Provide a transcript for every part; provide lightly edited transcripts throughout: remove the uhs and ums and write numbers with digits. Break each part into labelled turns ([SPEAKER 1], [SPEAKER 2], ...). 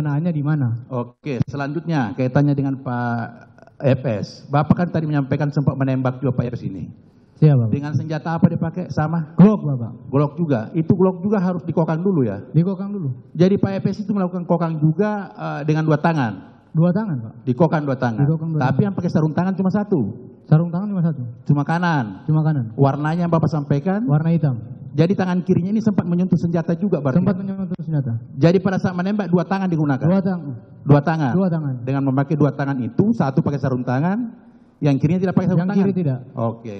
[SPEAKER 1] kenaannya di mana.
[SPEAKER 2] Oke, selanjutnya kaitannya dengan Pak FS. Bapak kan tadi menyampaikan sempat menembak juga Pak FS ini.
[SPEAKER 1] Siapa, Pak?
[SPEAKER 2] Dengan senjata apa dipakai? Sama?
[SPEAKER 1] Glock, Bapak.
[SPEAKER 2] Glock juga. Itu Glock juga harus dikokang dulu ya?
[SPEAKER 1] Dikokang dulu.
[SPEAKER 2] Jadi Pak FS itu melakukan kokang juga dengan 2 tangan?
[SPEAKER 1] 2 tangan, Pak.
[SPEAKER 2] Dikokang 2 tangan?
[SPEAKER 1] Dikokang 2
[SPEAKER 2] Tapi yang pakai sarung tangan cuma 1?
[SPEAKER 1] Sarung tangan cuma 1?
[SPEAKER 2] Cuma kanan?
[SPEAKER 1] Cuma kanan.
[SPEAKER 2] Warnanya yang Bapak sampaikan?
[SPEAKER 1] Warna hitam.
[SPEAKER 2] Jadi tangan kirinya ini sempat menyentuh senjata juga berarti?
[SPEAKER 1] Sempat menyentuh senjata.
[SPEAKER 2] Jadi pada saat menembak 2 tangan digunakan?
[SPEAKER 1] 2 tangan.
[SPEAKER 2] 2 tangan?
[SPEAKER 1] 2 tangan.
[SPEAKER 2] Dengan memakai 2 tangan itu, 1 pakai sarung tangan, yang kirinya tidak pakai sarung tangan?
[SPEAKER 1] Yang kiri tidak.
[SPEAKER 2] Oke.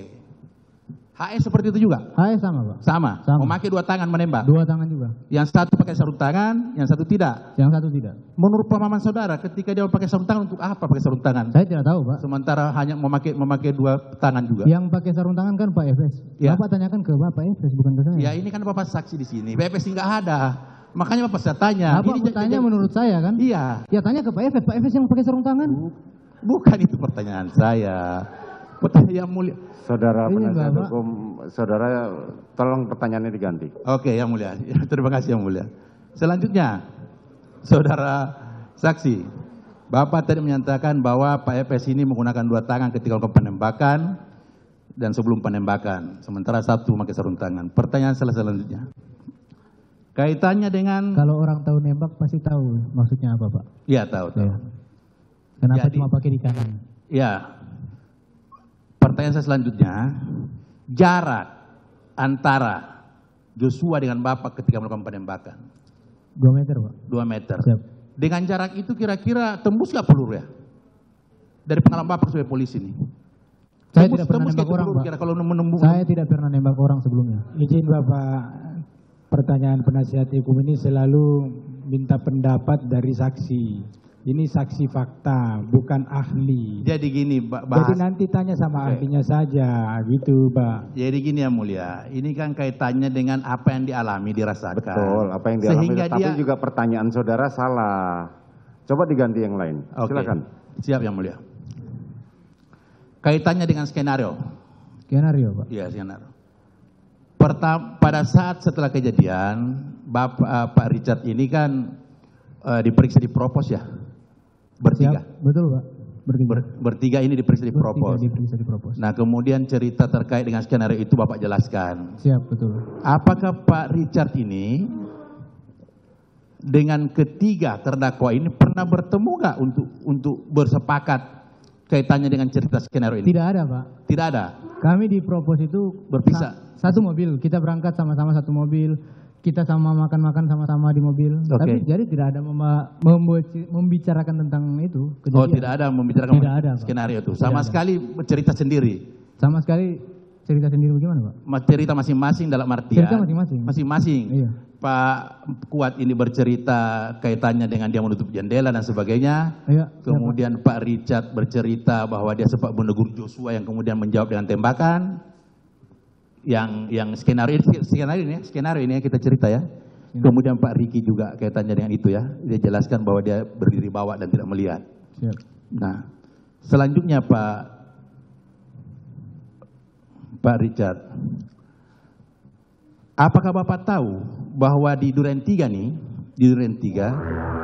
[SPEAKER 2] HS seperti itu juga?
[SPEAKER 1] HS sama, Pak.
[SPEAKER 2] Sama?
[SPEAKER 1] Sama.
[SPEAKER 2] Memakai 2 tangan menembak?
[SPEAKER 1] 2 tangan juga.
[SPEAKER 2] Yang 1 pakai sarung tangan, yang 1 tidak?
[SPEAKER 1] Yang 1 tidak.
[SPEAKER 2] Menurut pemahaman saudara, ketika dia pakai sarung tangan, untuk apa pakai sarung tangan?
[SPEAKER 1] Saya tidak tahu, Pak.
[SPEAKER 2] Sementara hanya memakai 2 tangan juga?
[SPEAKER 1] Yang pakai sarung tangan kan Pak FS.
[SPEAKER 2] Ya.
[SPEAKER 1] Bapak tanyakan ke Bapak FS, bukan ke saya.
[SPEAKER 2] Ya ini kan Bapak saksi di sini, PPS nggak ada. Makanya Bapak saya tanya.
[SPEAKER 1] Bapak bertanya menurut saya kan?
[SPEAKER 2] Iya.
[SPEAKER 1] Ya tanya ke Pak FS yang pakai sarung tangan.
[SPEAKER 2] Bukan itu pertanyaan saya. Pertanyaan yang mulia.
[SPEAKER 3] Saudara
[SPEAKER 1] Iya,
[SPEAKER 3] penasihat
[SPEAKER 1] Bapak.
[SPEAKER 3] hukum, saudara tolong pertanyaannya diganti.
[SPEAKER 2] Oke, yang mulia. Ya, terima kasih yang mulia. Selanjutnya, saudara saksi, Bapak tadi menyatakan bahwa Pak FS ini menggunakan 2 tangan ketika melakukan penembakan dan sebelum penembakan, sementara 1 memakai sarung tangan. Pertanyaan selanjutnya, kaitannya dengan...
[SPEAKER 1] Kalau orang tahu nembak pasti tahu maksudnya apa, Pak.
[SPEAKER 2] Iya, tahu.
[SPEAKER 1] Ya. Kenapa
[SPEAKER 2] Jadi-
[SPEAKER 1] cuma pakai di kanan?
[SPEAKER 2] Ya. Pertanyaan saya selanjutnya, jarak antara Joshua dengan Bapak ketika melakukan penembakan?
[SPEAKER 1] 2 meter, Pak.
[SPEAKER 2] 2 meter.
[SPEAKER 1] Siap.
[SPEAKER 2] Dengan jarak itu kira-kira tembus nggak peluru ya? Dari pengalaman Bapak sebagai polisi nih.
[SPEAKER 1] Saya
[SPEAKER 2] Tembus-
[SPEAKER 1] tidak pernah
[SPEAKER 2] tembus
[SPEAKER 1] nembak
[SPEAKER 2] nggak
[SPEAKER 1] orang,
[SPEAKER 2] peluru
[SPEAKER 1] Pak.
[SPEAKER 2] kira kalau menembus?
[SPEAKER 1] Saya tidak pernah nembak orang sebelumnya.
[SPEAKER 4] Izin Bapak, pertanyaan penasihat hukum ini selalu minta pendapat dari saksi. Ini saksi fakta, bukan ahli.
[SPEAKER 2] Jadi gini,
[SPEAKER 4] Jadi
[SPEAKER 2] bahas.
[SPEAKER 4] nanti tanya sama
[SPEAKER 2] Oke.
[SPEAKER 4] ahlinya saja, gitu Pak.
[SPEAKER 2] Jadi gini yang mulia, ini kan kaitannya dengan apa yang dialami, dirasakan.
[SPEAKER 3] Betul, apa yang dialami,
[SPEAKER 2] Sehingga
[SPEAKER 3] tapi
[SPEAKER 2] dia,
[SPEAKER 3] juga pertanyaan saudara salah. Coba diganti yang lain.
[SPEAKER 2] Oke.
[SPEAKER 3] Silakan.
[SPEAKER 2] Siap yang mulia. Kaitannya dengan skenario.
[SPEAKER 1] Skenario, Pak.
[SPEAKER 2] Iya, skenario. Pada saat setelah kejadian, Pak Richard ini kan diperiksa di propos ya? Bertiga.
[SPEAKER 1] Siap. Betul, Pak. Bertiga.
[SPEAKER 2] Bertiga ini diperiksa di propos.
[SPEAKER 1] Bertiga diperiksa di propos.
[SPEAKER 2] Nah, kemudian cerita terkait dengan skenario itu Bapak jelaskan.
[SPEAKER 1] Siap, betul.
[SPEAKER 2] Apakah Pak Richard ini dengan ketiga terdakwa ini pernah bertemu nggak untuk bersepakat kaitannya dengan cerita skenario ini?
[SPEAKER 1] Tidak ada, Pak.
[SPEAKER 2] Tidak ada.
[SPEAKER 1] Kami di propos itu
[SPEAKER 2] Berpisah.
[SPEAKER 1] satu mobil. Kita berangkat sama-sama satu mobil. Kita sama makan-makan sama-sama di mobil.
[SPEAKER 2] Oke.
[SPEAKER 1] Tapi jadi tidak ada membicarakan tentang itu.
[SPEAKER 2] Oh,
[SPEAKER 1] kejadian.
[SPEAKER 2] tidak ada membicarakan
[SPEAKER 1] Tidak ada, Pak.
[SPEAKER 2] skenario itu. Sama
[SPEAKER 1] Tidak ada.
[SPEAKER 2] sekali cerita sendiri.
[SPEAKER 1] Sama sekali cerita sendiri bagaimana, Pak?
[SPEAKER 2] Cerita masing-masing dalam artian.
[SPEAKER 1] Cerita masing-masing.
[SPEAKER 2] Masing-masing.
[SPEAKER 1] Iya.
[SPEAKER 2] Pak Kuat ini bercerita kaitannya dengan dia menutup jendela dan sebagainya.
[SPEAKER 1] Iya.
[SPEAKER 2] Kemudian Pak Richard bercerita bahwa dia sempat menegur Joshua yang kemudian menjawab dengan tembakan. Yang skenario ini ya kita cerita ya. Kemudian Pak Riki juga kaitannya dengan itu ya. Dia jelaskan bahwa dia berdiri bawah dan tidak melihat.
[SPEAKER 1] Siap.
[SPEAKER 2] Nah, selanjutnya Pak Richard, apakah Bapak tahu bahwa di Duren 3 nih, di Duren 3